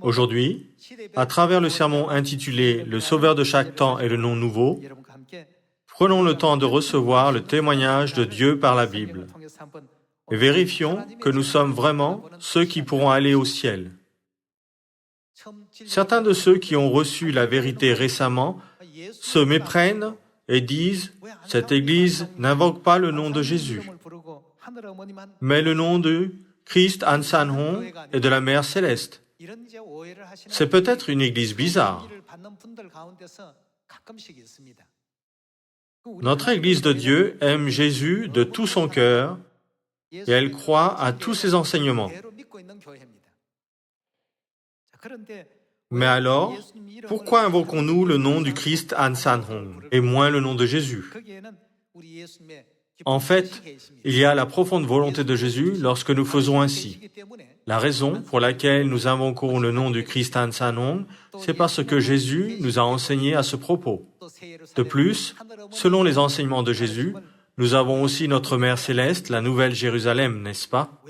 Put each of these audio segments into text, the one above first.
Aujourd'hui, à travers le sermon intitulé « Le Sauveur de chaque temps et le nom nouveau », prenons le temps de recevoir le témoignage de Dieu par la Bible et vérifions que nous sommes vraiment ceux qui pourront aller au ciel. Certains de ceux qui ont reçu la vérité récemment se méprennent et disent « Cette Église n'invoque pas le nom de Jésus, mais le nom de Christ An-san-hong et de la Mère Céleste. » C'est peut-être une Église bizarre. Notre Église de Dieu aime Jésus de tout son cœur et elle croit à tous ses enseignements. Mais alors, pourquoi invoquons-nous le nom du Christ An-san-hong et moins le nom de Jésus? En fait, il y a la profonde volonté de Jésus lorsque nous faisons ainsi. La raison pour laquelle nous invoquons le nom du Christ An-san-hong, c'est parce que Jésus nous a enseigné à ce propos. De plus, selon les enseignements de Jésus, nous avons aussi notre Mère Céleste, la Nouvelle Jérusalem, n'est-ce pas?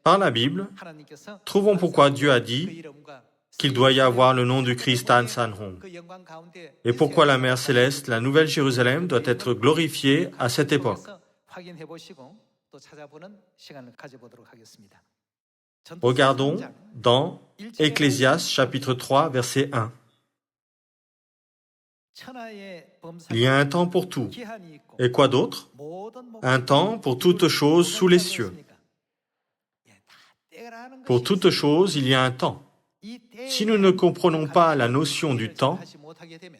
Par la Bible, trouvons pourquoi Dieu a dit qu'il doit y avoir le nom du Christ An-san-hong et pourquoi la Mère Céleste, la Nouvelle Jérusalem, doit être glorifiée à cette époque. Regardons dans Ecclésiaste chapitre 3, verset 1. Il y a un temps pour tout. Et quoi d'autre? Un temps pour toutes choses sous les cieux. Pour toutes choses, il y a un temps. Si nous ne comprenons pas la notion du temps,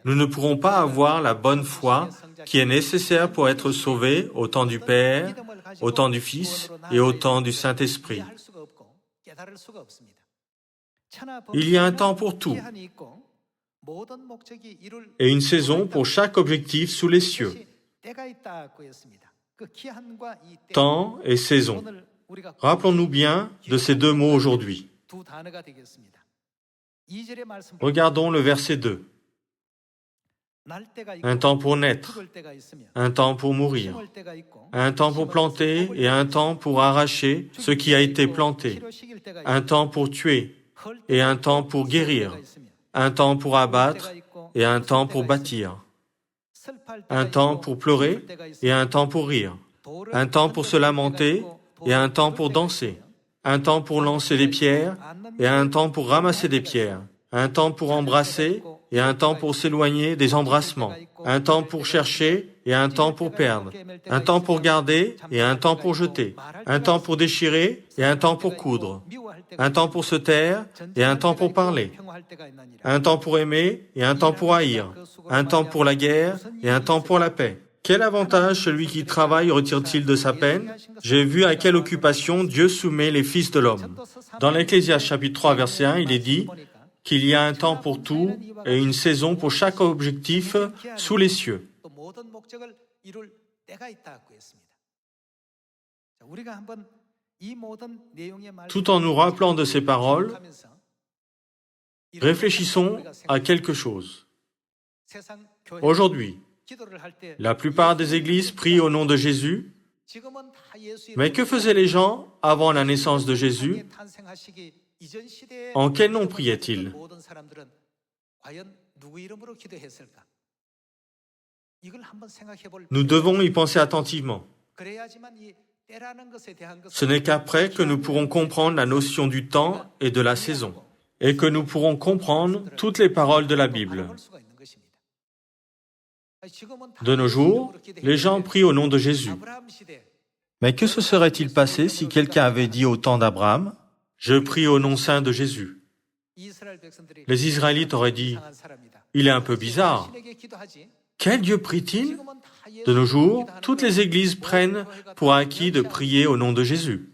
nous ne pourrons pas avoir la bonne foi qui est nécessaire pour être sauvés au temps du Père, au temps du Fils et au temps du Saint-Esprit. Il y a un temps pour tout et une saison pour chaque objectif sous les cieux. Temps et saison. Rappelons-nous bien de ces deux mots aujourd'hui. Regardons le verset 2. Un temps pour naître, un temps pour mourir, un temps pour planter et un temps pour arracher ce qui a été planté, un temps pour tuer et un temps pour guérir, un temps pour abattre et un temps pour bâtir, un temps pour pleurer et un temps pour rire, un temps pour se lamenter et un temps pour danser, un temps pour lancer des pierres et un temps pour ramasser des pierres, un temps pour embrasser et un temps pour s'éloigner des embrassements, un temps pour chercher et un temps pour perdre, un temps pour garder et un temps pour jeter, un temps pour déchirer et un temps pour coudre, un temps pour se taire et un temps pour parler, un temps pour aimer et un temps pour haïr, un temps pour la guerre et un temps pour la paix. Quel avantage celui qui travaille retire-t-il de sa peine? J'ai vu à quelle occupation Dieu soumet les fils de l'homme. Dans l'Ecclésiaste chapitre 3, verset 1, il est dit qu'il y a un temps pour tout et une saison pour chaque objectif sous les cieux. Tout en nous rappelant de ces paroles, réfléchissons à quelque chose. Aujourd'hui, la plupart des églises prient au nom de Jésus, mais que faisaient les gens avant la naissance de Jésus? En quel nom priaient-ils? Nous devons y penser attentivement. Ce n'est qu'après que nous pourrons comprendre la notion du temps et de la saison, et que nous pourrons comprendre toutes les paroles de la Bible. De nos jours, les gens prient au nom de Jésus. Mais que se serait-il passé si quelqu'un avait dit au temps d'Abraham « Je prie au nom saint de Jésus ». Les Israélites auraient dit « Il est un peu bizarre. Quel Dieu prie-t-il » De nos jours, toutes les églises prennent pour acquis de prier au nom de Jésus.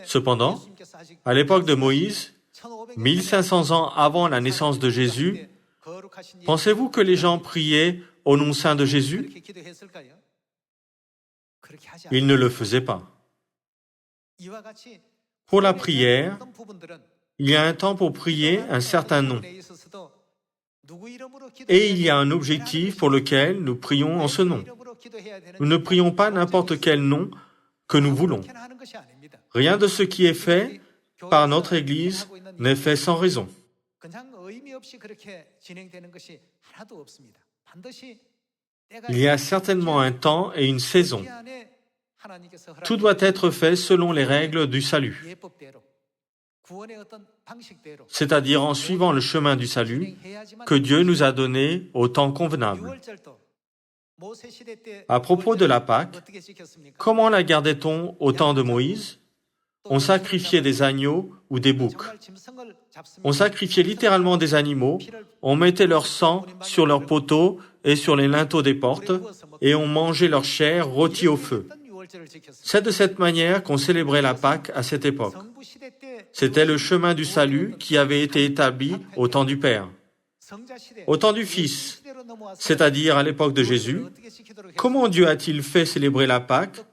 Cependant, à l'époque de Moïse, 1500 ans avant la naissance de Jésus, pensez-vous que les gens priaient au nom saint de Jésus? Ils ne le faisaient pas. Pour la prière, il y a un temps pour prier un certain nom. Et il y a un objectif pour lequel nous prions en ce nom. Nous ne prions pas n'importe quel nom que nous voulons. Rien de ce qui est fait par notre Église n'est fait sans raison. Il y a certainement un temps et une saison. Tout doit être fait selon les règles du salut, c'est-à-dire en suivant le chemin du salut que Dieu nous a donné au temps convenable. À propos de la Pâque, comment la gardait-on au temps de Moïse? On sacrifiait des agneaux ou des boucs. On sacrifiait littéralement des animaux, on mettait leur sang sur leurs poteaux et sur les linteaux des portes, et on mangeait leur chair rôtie au feu. C'est de cette manière qu'on célébrait la Pâque à cette époque. C'était le chemin du salut qui avait été établi au temps du Père. Au temps du Fils, c'est-à-dire à l'époque de Jésus, comment Dieu a-t-il fait célébrer la Pâque?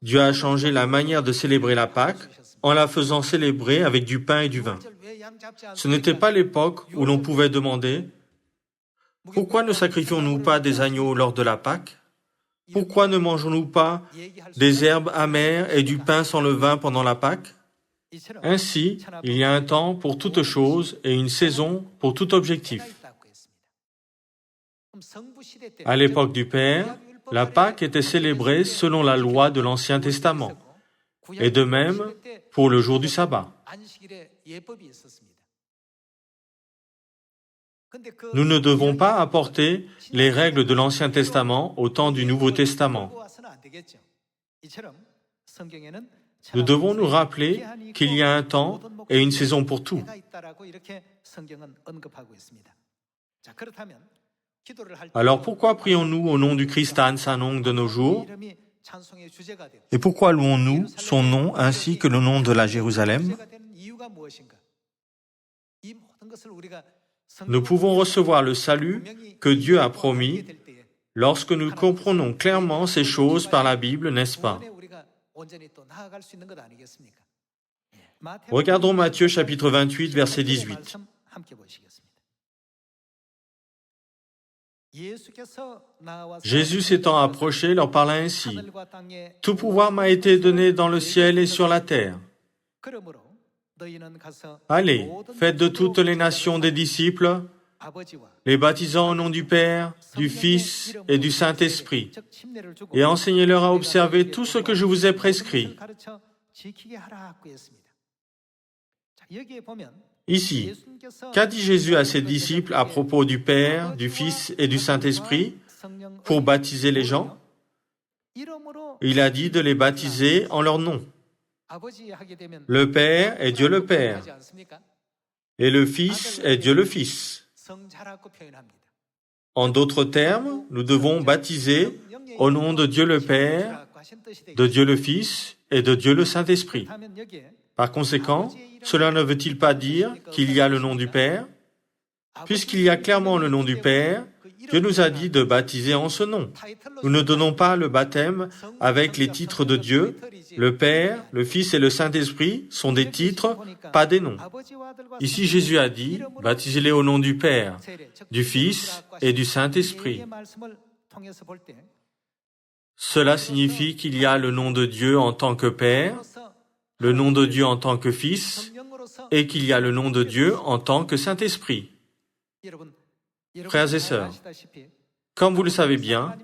Dieu a changé la manière de célébrer la Pâque en la faisant célébrer avec du pain et du vin. Ce n'était pas l'époque où l'on pouvait demander « Pourquoi ne sacrifions-nous pas des agneaux lors de la Pâque? Pourquoi ne mangeons-nous pas des herbes amères et du pain sans levain pendant la Pâque ?» Ainsi, il y a un temps pour toute chose et une saison pour tout objectif. À l'époque du Père, la Pâque était célébrée selon la loi de l'Ancien Testament, et de même pour le jour du sabbat. Nous ne devons pas apporter les règles de l'Ancien Testament au temps du Nouveau Testament. Nous devons nous rappeler qu'il y a un temps et une saison pour tout. Alors pourquoi prions-nous au nom du Christ An Sanong de nos jours? Et pourquoi louons-nous son nom ainsi que le nom de la Jérusalem? Nous pouvons recevoir le salut que Dieu a promis lorsque nous comprenons clairement ces choses par la Bible, n'est-ce pas? Regardons Matthieu chapitre 28, verset 18. Jésus s'étant approché leur parla ainsi. « Tout pouvoir m'a été donné dans le ciel et sur la terre. Allez, faites de toutes les nations des disciples, les baptisant au nom du Père, du Fils et du Saint-Esprit, et enseignez-leur à observer tout ce que je vous ai prescrit. » Ici, qu'a dit Jésus à ses disciples à propos du Père, du Fils et du Saint-Esprit pour baptiser les gens? Il a dit de les baptiser en leur nom. Le Père est Dieu le Père, et le Fils est Dieu le Fils. En d'autres termes, nous devons baptiser au nom de Dieu le Père, de Dieu le Fils et de Dieu le Saint-Esprit. Par conséquent, cela ne veut-il pas dire qu'il y a le nom du Père? Puisqu'il y a clairement le nom du Père, Dieu nous a dit de baptiser en ce nom. Nous ne donnons pas le baptême avec les titres de Dieu. Le Père, le Fils et le Saint-Esprit sont des titres, pas des noms. Ici, Jésus a dit, baptisez-les au nom du Père, du Fils et du Saint-Esprit. Cela signifie qu'il y a le nom de Dieu en tant que Père, le nom de Dieu en tant que Fils, et qu'il y a le nom de Dieu en tant que Saint-Esprit. Frères et sœurs, comme vous le savez bien,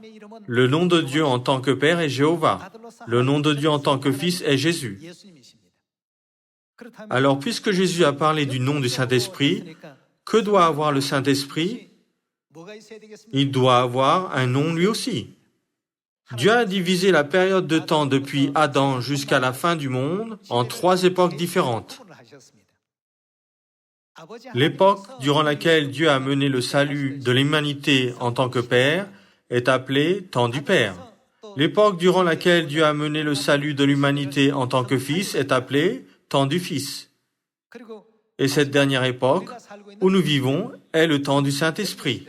le nom de Dieu en tant que Père est Jéhovah. Le nom de Dieu en tant que Fils est Jésus. Alors, puisque Jésus a parlé du nom du Saint-Esprit, que doit avoir le Saint-Esprit? Il doit avoir un nom lui aussi. Dieu a divisé la période de temps depuis Adam jusqu'à la fin du monde en 3 époques différentes. L'époque durant laquelle Dieu a mené le salut de l'humanité en tant que Père est appelée temps du Père. L'époque durant laquelle Dieu a mené le salut de l'humanité en tant que Fils est appelée temps du Fils. Et cette dernière époque où nous vivons est le temps du Saint-Esprit.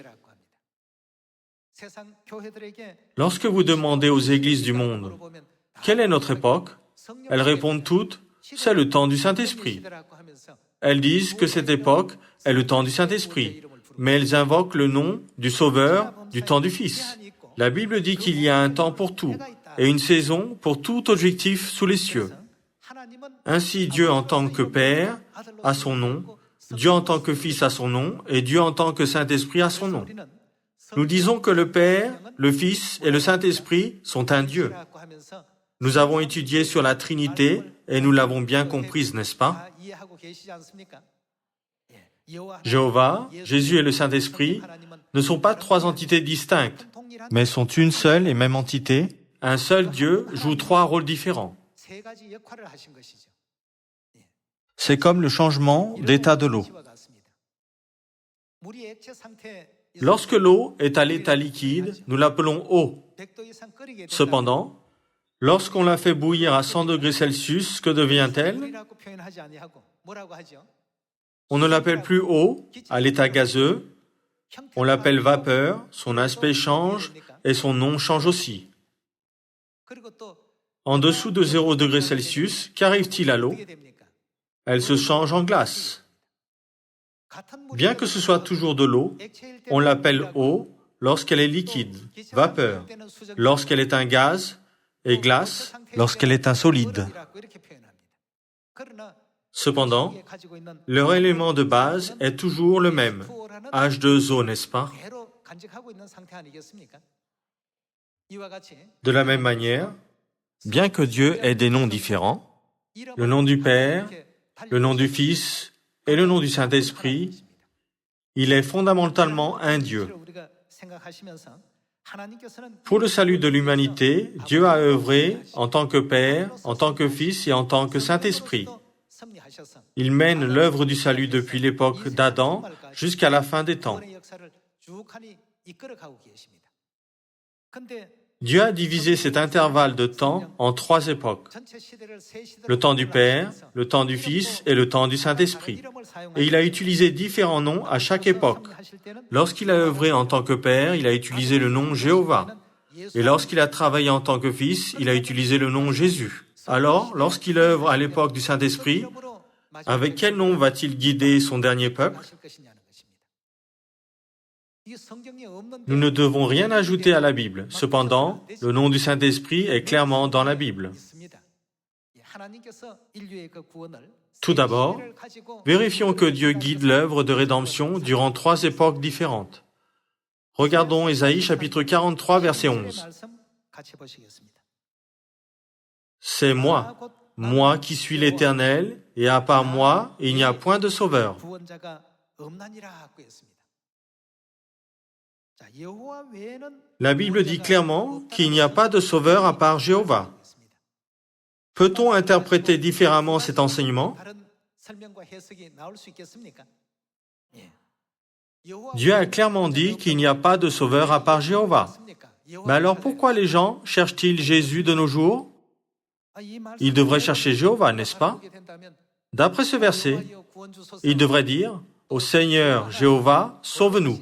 Lorsque vous demandez aux églises du monde, quelle est notre époque? Elles répondent toutes, c'est le temps du Saint-Esprit. Elles disent que cette époque est le temps du Saint-Esprit, mais elles invoquent le nom du Sauveur du temps du Fils. La Bible dit qu'il y a un temps pour tout et une saison pour tout objectif sous les cieux. Ainsi, Dieu en tant que Père a son nom, Dieu en tant que Fils a son nom, et Dieu en tant que Saint-Esprit a son nom. Nous disons que le Père, le Fils et le Saint-Esprit sont un Dieu. Nous avons étudié sur la Trinité et nous l'avons bien comprise, n'est-ce pas? Jéhovah, Jésus et le Saint-Esprit ne sont pas trois entités distinctes, mais sont une seule et même entité. Un seul Dieu joue trois rôles différents. C'est comme le changement d'état de l'eau. Lorsque l'eau est à l'état liquide, nous l'appelons eau. Cependant, lorsqu'on la fait bouillir à 100 degrés Celsius, que devient-elle? On ne l'appelle plus eau, à l'état gazeux, on l'appelle vapeur, son aspect change et son nom change aussi. En dessous de 0 degré Celsius, qu'arrive-t-il à l'eau? Elle se change en glace. Bien que ce soit toujours de l'eau, on l'appelle eau lorsqu'elle est liquide, vapeur, lorsqu'elle est un gaz, et glace lorsqu'elle est un solide. Cependant, leur élément de base est toujours le même, H2O, n'est-ce pas? De la même manière, bien que Dieu ait des noms différents, le nom du Père, le nom du Fils et le nom du Saint-Esprit, il est fondamentalement un Dieu. Pour le salut de l'humanité, Dieu a œuvré en tant que Père, en tant que Fils et en tant que Saint-Esprit. Il mène l'œuvre du salut depuis l'époque d'Adam jusqu'à la fin des temps. Dieu a divisé cet intervalle de temps en trois époques. Le temps du Père, le temps du Fils et le temps du Saint-Esprit. Et il a utilisé différents noms à chaque époque. Lorsqu'il a œuvré en tant que Père, il a utilisé le nom Jéhovah. Et lorsqu'il a travaillé en tant que Fils, il a utilisé le nom Jésus. Alors, lorsqu'il œuvre à l'époque du Saint-Esprit, avec quel nom va-t-il guider son dernier peuple? Nous ne devons rien ajouter à la Bible. Cependant, le nom du Saint-Esprit est clairement dans la Bible. Tout d'abord, vérifions que Dieu guide l'œuvre de rédemption durant trois époques différentes. Regardons Ésaïe chapitre 43, verset 11. C'est moi, moi qui suis l'Éternel, et à part moi, il n'y a point de sauveur. La Bible dit clairement qu'il n'y a pas de sauveur à part Jéhovah. Peut-on interpréter différemment cet enseignement? Dieu a clairement dit qu'il n'y a pas de sauveur à part Jéhovah. Mais alors pourquoi les gens cherchent-ils Jésus de nos jours? Ils devraient chercher Jéhovah, n'est-ce pas? D'après ce verset, ils devraient dire « Ô Seigneur Jéhovah, sauve-nous ».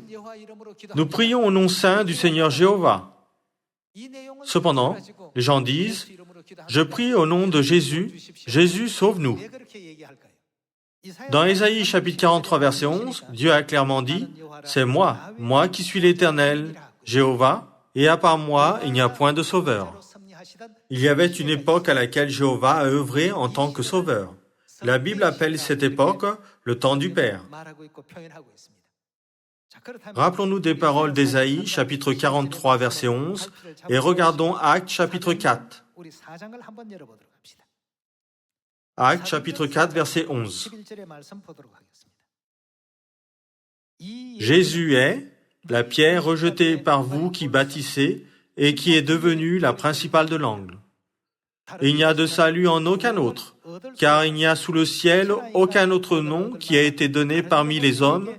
Nous prions au nom saint du Seigneur Jéhovah. Cependant, les gens disent « Je prie au nom de Jésus, Jésus sauve-nous ». Dans Ésaïe chapitre 43, verset 11, Dieu a clairement dit « C'est moi, moi qui suis l'Éternel, Jéhovah, et à part moi, il n'y a point de sauveur ». Il y avait une époque à laquelle Jéhovah a œuvré en tant que sauveur. La Bible appelle cette époque le temps du Père. Rappelons-nous des paroles d'Ésaïe, chapitre 43, verset 11, et regardons Actes, chapitre 4. Actes, chapitre 4, verset 11. Jésus est la pierre rejetée par vous qui bâtissez et qui est devenue la principale de l'angle. Il n'y a de salut en aucun autre, car il n'y a sous le ciel aucun autre nom qui a été donné parmi les hommes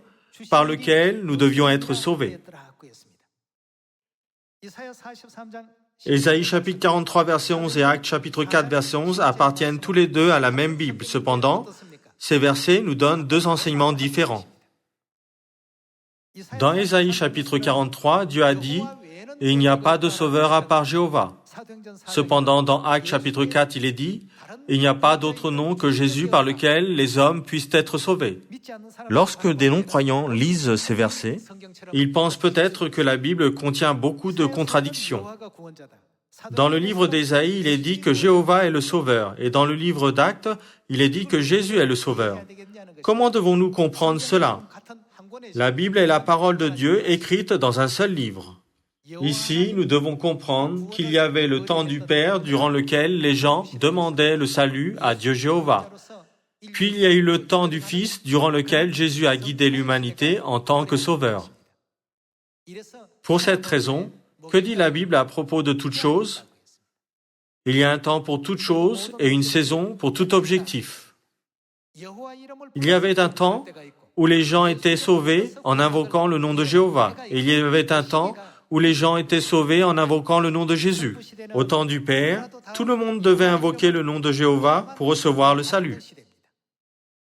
par lequel nous devions être sauvés. Ésaïe chapitre 43, verset 11 et Actes chapitre 4, verset 11 appartiennent tous les deux à la même Bible. Cependant, ces versets nous donnent deux enseignements différents. Dans Ésaïe chapitre 43, Dieu a dit « Il n'y a pas de sauveur à part Jéhovah ». Cependant, dans Actes chapitre 4, il est dit « Il n'y a pas d'autre nom que Jésus par lequel les hommes puissent être sauvés ». Lorsque des non-croyants lisent ces versets, ils pensent peut-être que la Bible contient beaucoup de contradictions. Dans le livre d'Ésaïe, il est dit que Jéhovah est le Sauveur, et dans le livre d'Actes, il est dit que Jésus est le Sauveur. Comment devons-nous comprendre cela? La Bible est la parole de Dieu écrite dans un seul livre. Ici, nous devons comprendre qu'il y avait le temps du Père durant lequel les gens demandaient le salut à Dieu Jéhovah. Puis il y a eu le temps du Fils durant lequel Jésus a guidé l'humanité en tant que Sauveur. Pour cette raison, que dit la Bible à propos de toutes choses? Il y a un temps pour toutes choses et une saison pour tout objectif. Il y avait un temps où les gens étaient sauvés en invoquant le nom de Jéhovah. Et il y avait un temps où les gens étaient sauvés en invoquant le nom de Jésus. Au temps du Père, tout le monde devait invoquer le nom de Jéhovah pour recevoir le salut.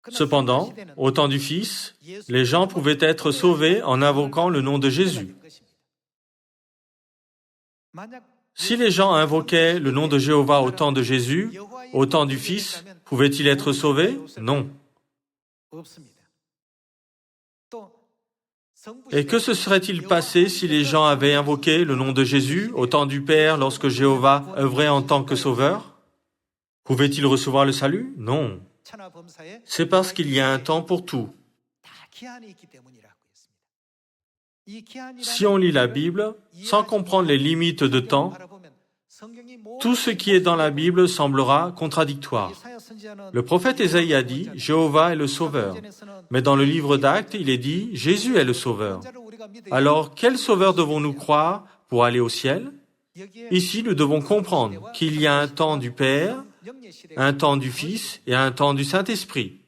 Cependant, au temps du Fils, les gens pouvaient être sauvés en invoquant le nom de Jésus. Si les gens invoquaient le nom de Jéhovah au temps de Jésus, au temps du Fils, pouvaient-ils être sauvés? Non. Et que se serait-il passé si les gens avaient invoqué le nom de Jésus au temps du Père lorsque Jéhovah œuvrait en tant que Sauveur? Pouvaient-ils recevoir le salut? Non. C'est parce qu'il y a un temps pour tout. Si on lit la Bible sans comprendre les limites de temps, tout ce qui est dans la Bible semblera contradictoire. Le prophète Ésaïe a dit « Jéhovah est le Sauveur ». Mais dans le livre d'Actes, il est dit « Jésus est le Sauveur ». Alors, quel Sauveur devons-nous croire pour aller au ciel? Ici, nous devons comprendre qu'il y a un temps du Père, un temps du Fils et un temps du Saint-Esprit.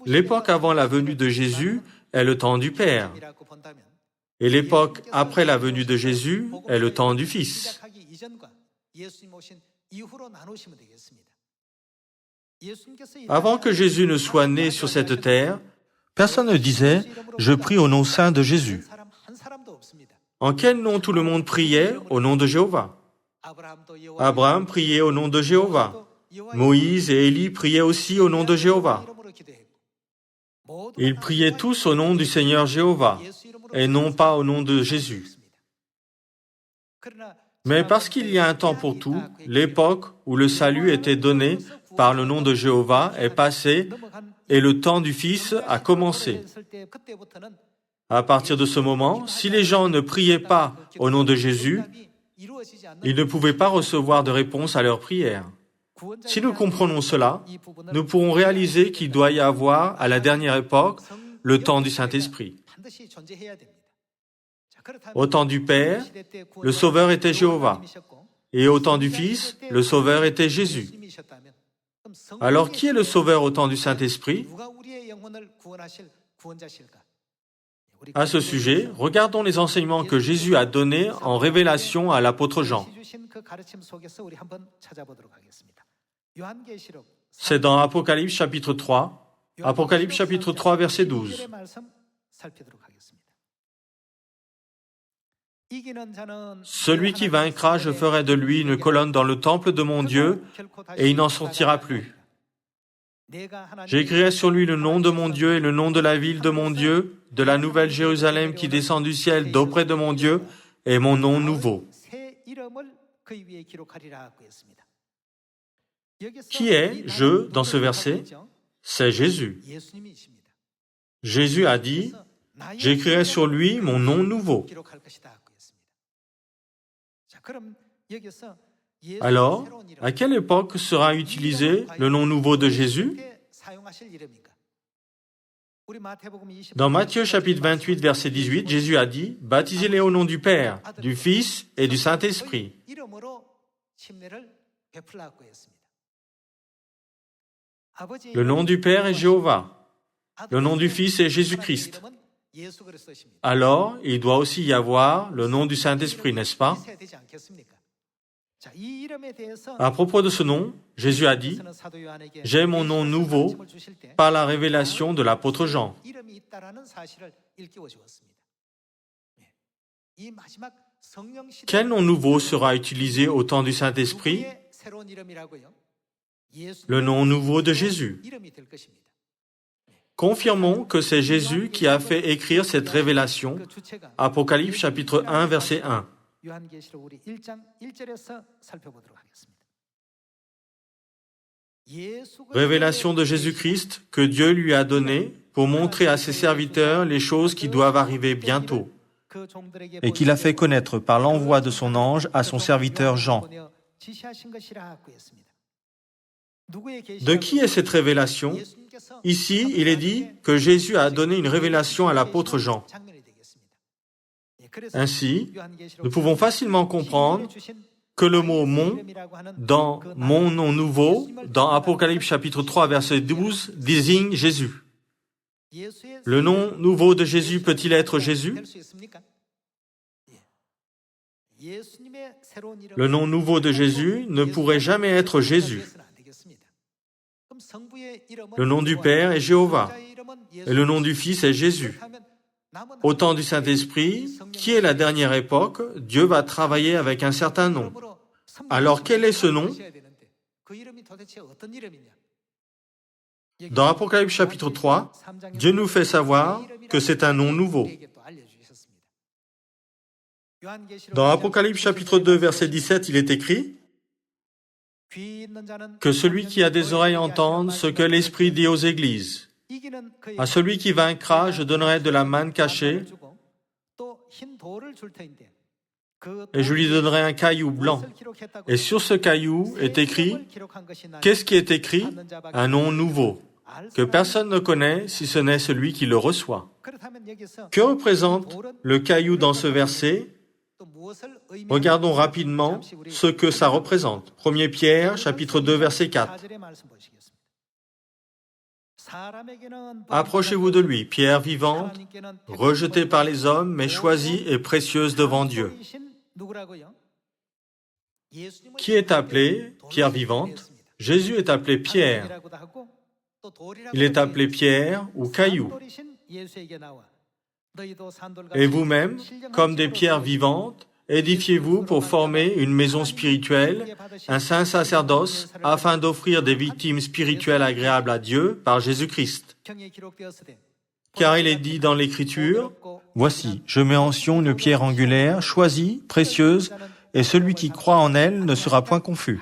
L'époque avant la venue de Jésus est le temps du Père. Et l'époque après la venue de Jésus est le temps du Fils. Avant que Jésus ne soit né sur cette terre, personne ne disait « Je prie au nom saint de Jésus ». En quel nom tout le monde priait? Au nom de Jéhovah. Abraham priait au nom de Jéhovah. Moïse et Élie priaient aussi au nom de Jéhovah. Ils priaient tous au nom du Seigneur Jéhovah, et non pas au nom de Jésus. Mais parce qu'il y a un temps pour tout, l'époque où le salut était donné par le nom de Jéhovah est passée et le temps du Fils a commencé. À partir de ce moment, si les gens ne priaient pas au nom de Jésus, ils ne pouvaient pas recevoir de réponse à leurs prières. Si nous comprenons cela, nous pourrons réaliser qu'il doit y avoir, à la dernière époque, le temps du Saint-Esprit. Au temps du Père, le Sauveur était Jéhovah, et au temps du Fils, le Sauveur était Jésus. Alors, qui est le Sauveur au temps du Saint-Esprit? À ce sujet, regardons les enseignements que Jésus a donnés en révélation à l'apôtre Jean. C'est dans Apocalypse chapitre 3, verset 12. Celui qui vaincra, je ferai de lui une colonne dans le temple de mon Dieu, et il n'en sortira plus. J'écrirai sur lui le nom de mon Dieu et le nom de la ville de mon Dieu, de la nouvelle Jérusalem qui descend du ciel d'auprès de mon Dieu, et mon nom nouveau. Qui est « je » dans ce verset? C'est Jésus. Jésus a dit « J'écrirai sur lui mon nom nouveau ». Alors, à quelle époque sera utilisé le nom nouveau de Jésus? Dans Matthieu chapitre 28, verset 18, Jésus a dit « Baptisez-les au nom du Père, du Fils et du Saint-Esprit ». Le nom du Père est Jéhovah. Le nom du Fils est Jésus-Christ. Alors, il doit aussi y avoir le nom du Saint-Esprit, n'est-ce pas? À propos de ce nom, Jésus a dit « J'ai mon nom nouveau par la révélation de l'apôtre Jean ». Quel nom nouveau sera utilisé au temps du Saint-Esprit? Le nom nouveau de Jésus. Confirmons que c'est Jésus qui a fait écrire cette révélation, Apocalypse chapitre 1, verset 1. Révélation de Jésus-Christ que Dieu lui a donnée pour montrer à ses serviteurs les choses qui doivent arriver bientôt et qu'il a fait connaître par l'envoi de son ange à son serviteur Jean. De qui est cette révélation? Ici, il est dit que Jésus a donné une révélation à l'apôtre Jean. Ainsi, nous pouvons facilement comprendre que le mot « mon » dans « mon nom nouveau » dans Apocalypse chapitre 3 verset 12 désigne Jésus. Le nom nouveau de Jésus peut-il être Jésus? Le nom nouveau de Jésus ne pourrait jamais être Jésus. Le nom du Père est Jéhovah et le nom du Fils est Jésus. Au temps du Saint-Esprit, qui est la dernière époque, Dieu va travailler avec un certain nom. Alors quel est ce nom? Dans Apocalypse chapitre 3, Dieu nous fait savoir que c'est un nom nouveau. Dans Apocalypse chapitre 2, verset 17, il est écrit que celui qui a des oreilles entende ce que l'Esprit dit aux églises. À celui qui vaincra, je donnerai de la manne cachée et je lui donnerai un caillou blanc. Et sur ce caillou est écrit, qu'est-ce qui est écrit? Un nom nouveau, que personne ne connaît si ce n'est celui qui le reçoit. Que représente le caillou dans ce verset? Regardons rapidement ce que ça représente. 1 Pierre, chapitre 2, verset 4. Approchez-vous de lui, pierre vivante, rejetée par les hommes, mais choisie et précieuse devant Dieu. Qui est appelé pierre vivante? Jésus est appelé Pierre. Il est appelé pierre ou caillou. Et vous-même, comme des pierres vivantes, édifiez-vous pour former une maison spirituelle, un saint sacerdoce, afin d'offrir des victimes spirituelles agréables à Dieu par Jésus-Christ. Car il est dit dans l'Écriture, « Voici, je mets en Sion une pierre angulaire, choisie, précieuse, et celui qui croit en elle ne sera point confus. »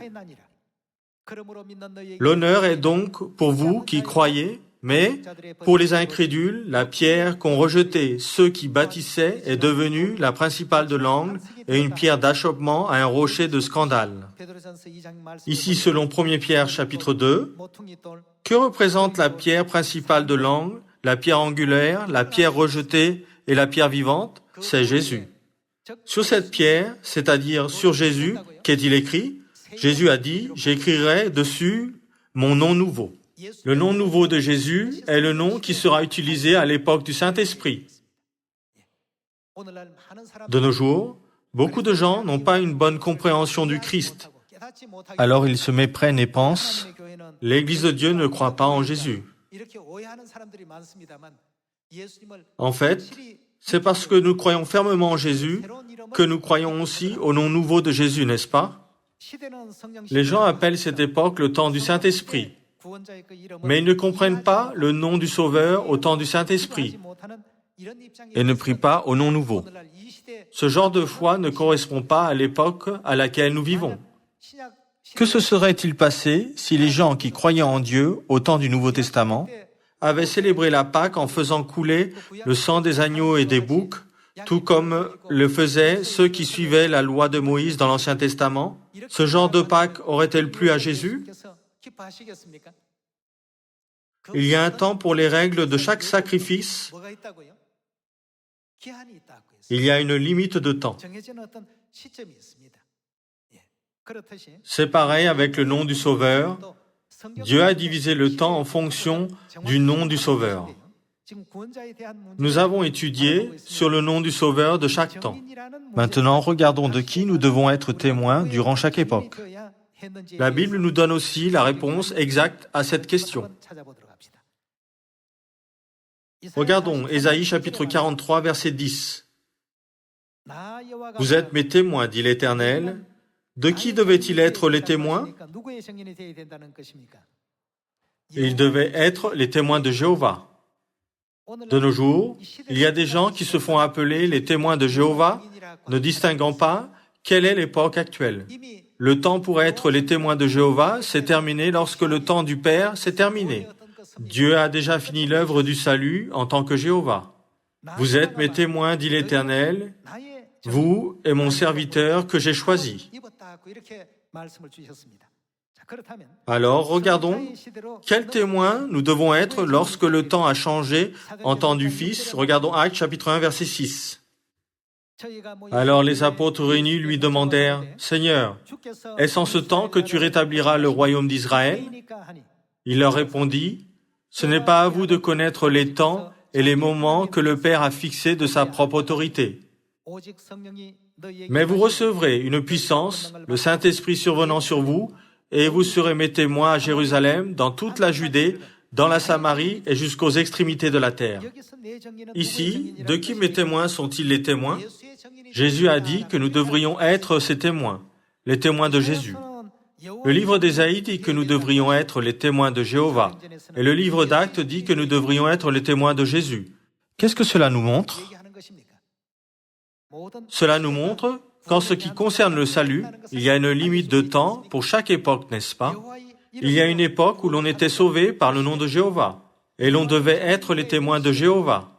L'honneur est donc pour vous qui croyez, mais pour les incrédules, la pierre qu'ont rejetée ceux qui bâtissaient est devenue la principale de l'angle et une pierre d'achoppement à un rocher de scandale. Ici, selon 1 Pierre chapitre 2, que représente la pierre principale de l'angle, la pierre angulaire, la pierre rejetée et la pierre vivante? C'est Jésus. Sur cette pierre, c'est-à-dire sur Jésus, qu'est-il écrit? Jésus a dit, « J'écrirai dessus mon nom nouveau ». Le nom nouveau de Jésus est le nom qui sera utilisé à l'époque du Saint-Esprit. De nos jours, beaucoup de gens n'ont pas une bonne compréhension du Christ. Alors ils se méprennent et pensent, « L'Église de Dieu ne croit pas en Jésus ». En fait, c'est parce que nous croyons fermement en Jésus que nous croyons aussi au nom nouveau de Jésus, n'est-ce pas? Les gens appellent cette époque le temps du Saint-Esprit. Mais ils ne comprennent pas le nom du Sauveur au temps du Saint-Esprit et ne prient pas au nom nouveau. Ce genre de foi ne correspond pas à l'époque à laquelle nous vivons. Que se serait-il passé si les gens qui croyaient en Dieu au temps du Nouveau Testament avaient célébré la Pâque en faisant couler le sang des agneaux et des boucs, tout comme le faisaient ceux qui suivaient la loi de Moïse dans l'Ancien Testament? Ce genre de Pâque aurait-elle plu à Jésus? Il y a un temps pour les règles de chaque sacrifice. Il y a une limite de temps. C'est pareil avec le nom du Sauveur. Dieu a divisé le temps en fonction du nom du Sauveur. Nous avons étudié sur le nom du Sauveur de chaque temps. Maintenant, regardons de qui nous devons être témoins durant chaque époque. La Bible nous donne aussi la réponse exacte à cette question. Regardons Ésaïe chapitre 43, verset 10. « Vous êtes mes témoins, dit l'Éternel. De qui devaient-ils être les témoins? Ils devaient être les témoins de Jéhovah. De nos jours, il y a des gens qui se font appeler les témoins de Jéhovah ne distinguant pas quelle est l'époque actuelle. Le temps pour être les témoins de Jéhovah s'est terminé lorsque le temps du Père s'est terminé. Dieu a déjà fini l'œuvre du salut en tant que Jéhovah. Vous êtes mes témoins, dit l'Éternel, vous et mon serviteur que j'ai choisi. Alors, regardons quels témoins nous devons être lorsque le temps a changé en temps du Fils. Regardons Actes chapitre 1, verset 6. Alors les apôtres réunis lui demandèrent, « Seigneur, est-ce en ce temps que tu rétabliras le royaume d'Israël ?» Il leur répondit, « Ce n'est pas à vous de connaître les temps et les moments que le Père a fixés de sa propre autorité. Mais vous recevrez une puissance, le Saint-Esprit survenant sur vous, et vous serez mes témoins à Jérusalem, dans toute la Judée, dans la Samarie et jusqu'aux extrémités de la terre. » Ici, de qui mes témoins sont-ils les témoins? Jésus a dit que nous devrions être ses témoins, les témoins de Jésus. Le livre d'Ésaïe dit que nous devrions être les témoins de Jéhovah, et le livre d'Actes dit que nous devrions être les témoins de Jésus. Qu'est-ce que cela nous montre? Cela nous montre qu'en ce qui concerne le salut, il y a une limite de temps pour chaque époque, n'est-ce pas? Il y a une époque où l'on était sauvé par le nom de Jéhovah, et l'on devait être les témoins de Jéhovah.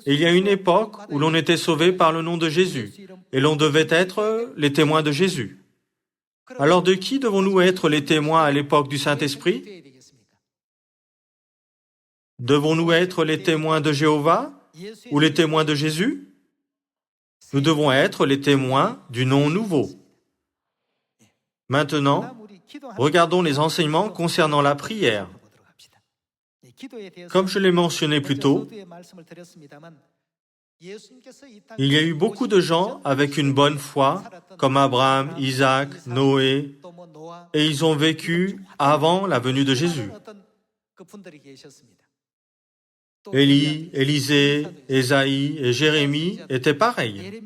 Et il y a une époque où l'on était sauvé par le nom de Jésus, et l'on devait être les témoins de Jésus. Alors de qui devons-nous être les témoins à l'époque du Saint-Esprit? Devons-nous être les témoins de Jéhovah ou les témoins de Jésus? Nous devons être les témoins du nom nouveau. Maintenant, regardons les enseignements concernant la prière. Comme je l'ai mentionné plus tôt, il y a eu beaucoup de gens avec une bonne foi, comme Abraham, Isaac, Noé, et ils ont vécu avant la venue de Jésus. Élie, Élisée, Ésaïe et Jérémie étaient pareils.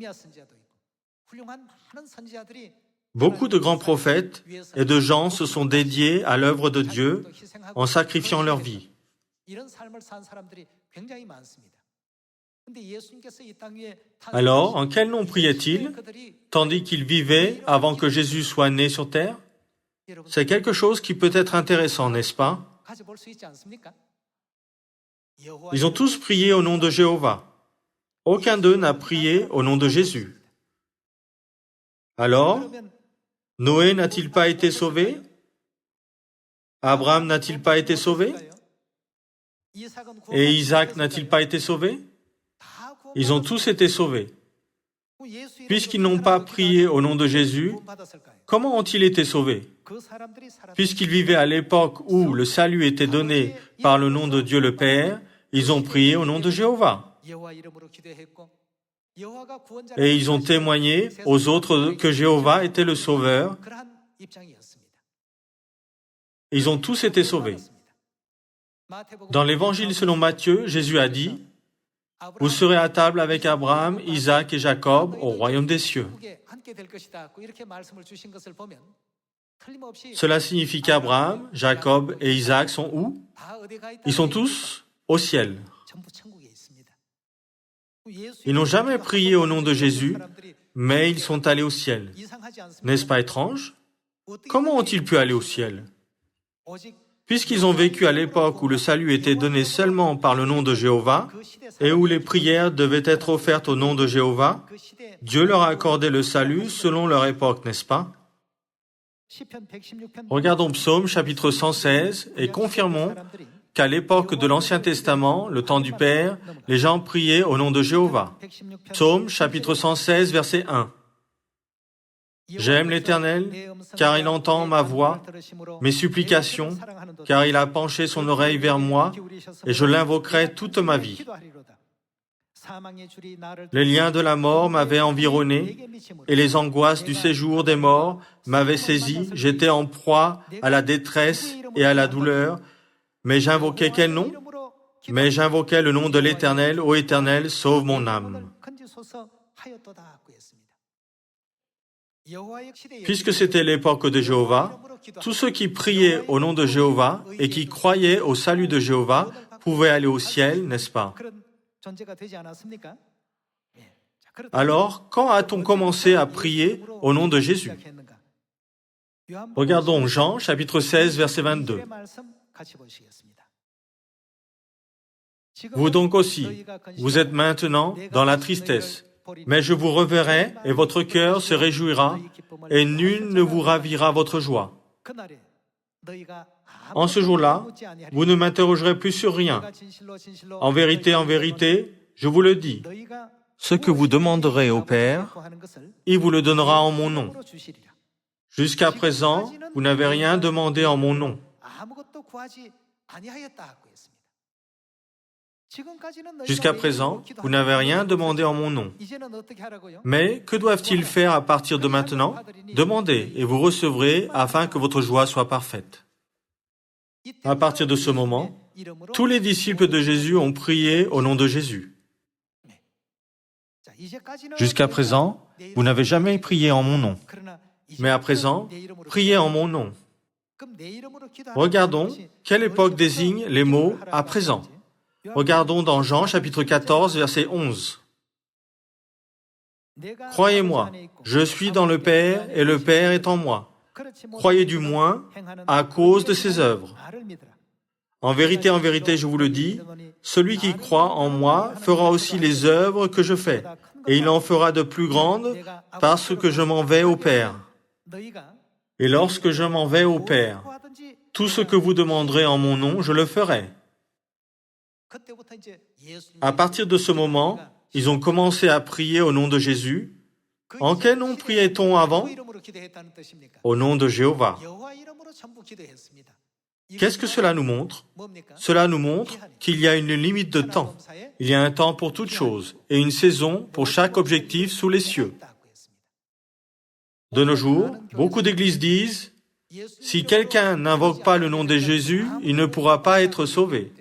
Beaucoup de grands prophètes et de gens se sont dédiés à l'œuvre de Dieu en sacrifiant leur vie. Alors, en quel nom priait-il, tandis qu'il vivait avant que Jésus soit né sur terre? C'est quelque chose qui peut être intéressant, n'est-ce pas? Ils ont tous prié au nom de Jéhovah. Aucun d'eux n'a prié au nom de Jésus. Alors, Noé n'a-t-il pas été sauvé? Abraham n'a-t-il pas été sauvé? Et Isaac n'a-t-il pas été sauvé? Ils ont tous été sauvés. Puisqu'ils n'ont pas prié au nom de Jésus, comment ont-ils été sauvés? Puisqu'ils vivaient à l'époque où le salut était donné par le nom de Dieu le Père, ils ont prié au nom de Jéhovah. Et ils ont témoigné aux autres que Jéhovah était le Sauveur. Ils ont tous été sauvés. Dans l'Évangile selon Matthieu, Jésus a dit, « Vous serez à table avec Abraham, Isaac et Jacob au royaume des cieux. » Cela signifie qu'Abraham, Jacob et Isaac sont où? Ils sont tous au ciel. Ils n'ont jamais prié au nom de Jésus, mais ils sont allés au ciel. N'est-ce pas étrange? Comment ont-ils pu aller au ciel? Puisqu'ils ont vécu à l'époque où le salut était donné seulement par le nom de Jéhovah et où les prières devaient être offertes au nom de Jéhovah, Dieu leur a accordé le salut selon leur époque, n'est-ce pas? Regardons Psaume chapitre 116 et confirmons qu'à l'époque de l'Ancien Testament, le temps du Père, les gens priaient au nom de Jéhovah. Psaume chapitre 116, verset 1. J'aime l'Éternel, car il entend ma voix, mes supplications, car il a penché son oreille vers moi, et je l'invoquerai toute ma vie. Les liens de la mort m'avaient environné, et les angoisses du séjour des morts m'avaient saisi. J'étais en proie à la détresse et à la douleur, mais j'invoquais quel nom? Mais j'invoquais le nom de l'Éternel. Ô Éternel, sauve mon âme. Puisque c'était l'époque de Jéhovah, tous ceux qui priaient au nom de Jéhovah et qui croyaient au salut de Jéhovah pouvaient aller au ciel, n'est-ce pas? Alors, quand a-t-on commencé à prier au nom de Jésus? Regardons Jean, chapitre 16, verset 22. Vous donc aussi, vous êtes maintenant dans la tristesse, mais je vous reverrai et votre cœur se réjouira et nul ne vous ravira votre joie. En ce jour-là, vous ne m'interrogerez plus sur rien. En vérité, je vous le dis, Ce que vous demanderez au Père, il vous le donnera en mon nom. Jusqu'à présent, vous n'avez rien demandé en mon nom. Jusqu'à présent, vous n'avez rien demandé en mon nom. Mais que doivent-ils faire à partir de maintenant? Demandez et vous recevrez afin que votre joie soit parfaite. À partir de ce moment, tous les disciples de Jésus ont prié au nom de Jésus. jusqu'à présent, vous n'avez jamais prié en mon nom. Mais à présent, priez en mon nom. Regardons quelle époque désigne les mots « à présent ». Regardons dans Jean chapitre 14, verset 11. « Croyez-moi, je suis dans le Père et le Père est en moi. Croyez du moins à cause de ses œuvres. En vérité, je vous le dis, celui qui croit en moi fera aussi les œuvres que je fais, et il en fera de plus grandes parce que je m'en vais au Père. Et lorsque je m'en vais au Père, tout ce que vous demanderez en mon nom, je le ferai. » À partir de ce moment, ils ont commencé à prier au nom de Jésus. En quel nom priait-on avant? Au nom de Jéhovah. Qu'est-ce que cela nous montre? Cela nous montre qu'il y a une limite de temps. Il y a un temps pour toute chose et une saison pour chaque objectif sous les cieux. De nos jours, beaucoup d'églises disent « Si quelqu'un n'invoque pas le nom de Jésus, il ne pourra pas être sauvé. »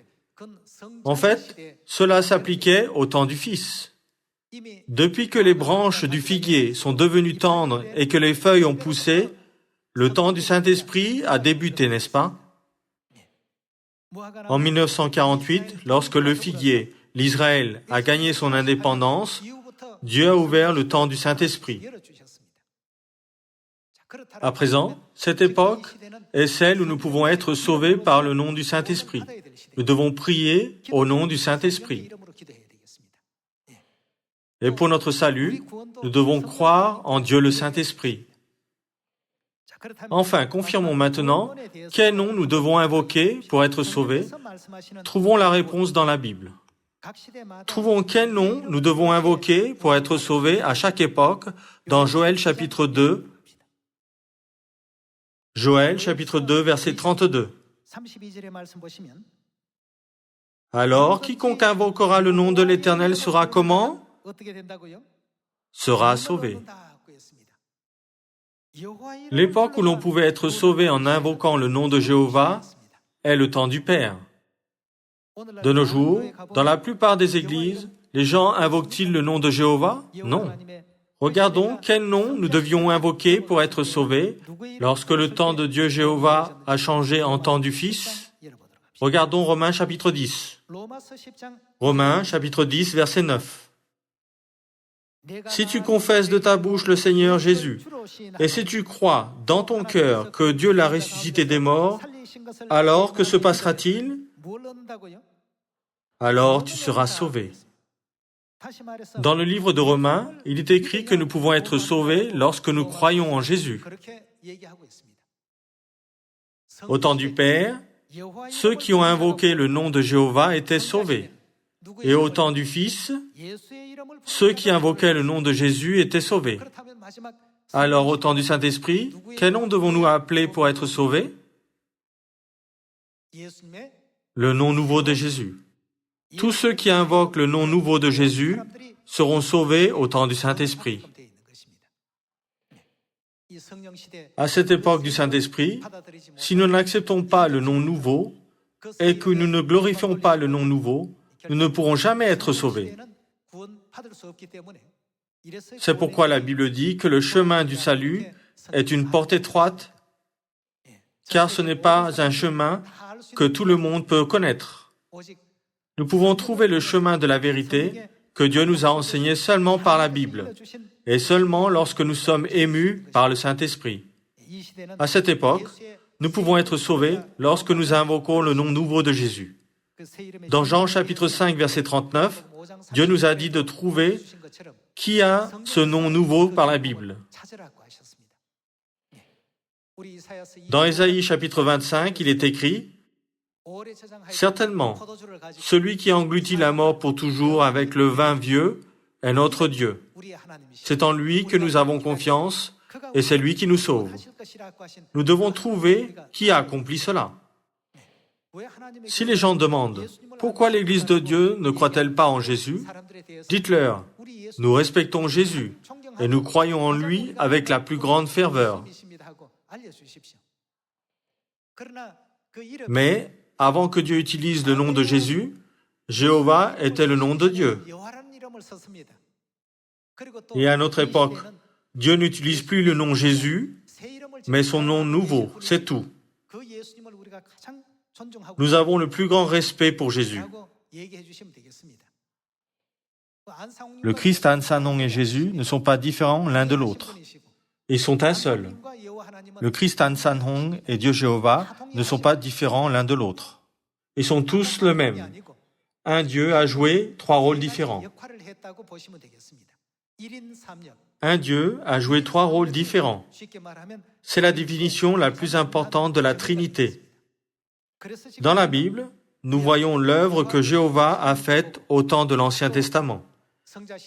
En fait, cela s'appliquait au temps du Fils. Depuis que les branches du figuier sont devenues tendres et que les feuilles ont poussé, le temps du Saint-Esprit a débuté, n'est-ce pas? En 1948, lorsque le figuier, l'Israël, a gagné son indépendance, Dieu a ouvert le temps du Saint-Esprit. À présent, cette époque est celle où nous pouvons être sauvés par le nom du Saint-Esprit. Nous devons prier au nom du Saint-Esprit. Et pour notre salut, nous devons croire en Dieu le Saint-Esprit. Enfin, confirmons maintenant quel nom nous devons invoquer pour être sauvés. Trouvons la réponse dans la Bible. Trouvons quel nom nous devons invoquer pour être sauvés à chaque époque dans Joël chapitre 2. Joël chapitre 2, verset 32. Alors, quiconque invoquera le nom de l'Éternel sera comment? Sera sauvé. L'époque où l'on pouvait être sauvé en invoquant le nom de Jéhovah est le temps du Père. De nos jours, dans la plupart des églises, les gens invoquent-ils le nom de Jéhovah? Non. Regardons quel nom nous devions invoquer pour être sauvés lorsque le temps de Dieu Jéhovah a changé en temps du Fils. Regardons Romains chapitre 10. Romains chapitre 10, verset 9. Si tu confesses de ta bouche le Seigneur Jésus, et si tu crois dans ton cœur que Dieu l'a ressuscité des morts, alors que se passera-t-il? Alors tu seras sauvé. Dans le livre de Romains, il est écrit que nous pouvons être sauvés lorsque nous croyons en Jésus. Au temps du Père, ceux qui ont invoqué le nom de Jéhovah étaient sauvés. Et au temps du Fils, ceux qui invoquaient le nom de Jésus étaient sauvés. Alors, au temps du Saint-Esprit, quel nom devons-nous appeler pour être sauvés? Le nom nouveau de Jésus. Tous ceux qui invoquent le nom nouveau de Jésus seront sauvés au temps du Saint-Esprit. À cette époque du Saint-Esprit, si nous n'acceptons pas le nom nouveau et que nous ne glorifions pas le nom nouveau, nous ne pourrons jamais être sauvés. C'est pourquoi la Bible dit que le chemin du salut est une porte étroite, car ce n'est pas un chemin que tout le monde peut connaître. Nous pouvons trouver le chemin de la vérité que Dieu nous a enseigné seulement par la Bible et seulement lorsque nous sommes émus par le Saint-Esprit. À cette époque, nous pouvons être sauvés lorsque nous invoquons le nom nouveau de Jésus. Dans Jean chapitre 5, verset 39, Dieu nous a dit de trouver qui a ce nom nouveau par la Bible. Dans Ésaïe chapitre 25, il est écrit « Certainement, celui qui engloutit la mort pour toujours avec le vin vieux est notre Dieu. C'est en lui que nous avons confiance et c'est lui qui nous sauve. » Nous devons trouver qui a accompli cela. Si les gens demandent « Pourquoi l'Église de Dieu ne croit-elle pas en Jésus ?» Dites-leur « Nous respectons Jésus et nous croyons en lui avec la plus grande ferveur. » Mais, avant que Dieu utilise le nom de Jésus, Jéhovah était le nom de Dieu. Et à notre époque, Dieu n'utilise plus le nom Jésus, mais son nom nouveau, c'est tout. Nous avons le plus grand respect pour Jésus. Le Christ An San Hong et Jésus ne sont pas différents l'un de l'autre. Ils sont un seul. Le Christ An San Hong et Dieu Jéhovah ne sont pas différents l'un de l'autre. Ils sont tous le même. Un Dieu a joué 3 rôles différents. Un Dieu a joué 3 rôles différents. C'est la définition la plus importante de la Trinité. Dans la Bible, nous voyons l'œuvre que Jéhovah a faite au temps de l'Ancien Testament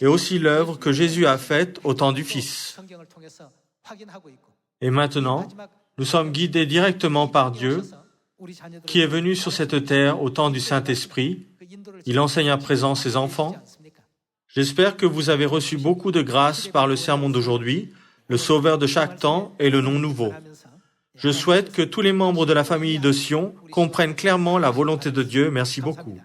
et aussi l'œuvre que Jésus a faite au temps du Fils. Et maintenant, nous sommes guidés directement par Dieu qui est venu sur cette terre au temps du Saint-Esprit. Il enseigne à présent ses enfants. J'espère que vous avez reçu beaucoup de grâce par le sermon d'aujourd'hui, le Sauveur de chaque temps et le nom nouveau. Je souhaite que tous les membres de la famille de Sion comprennent clairement la volonté de Dieu. Merci beaucoup.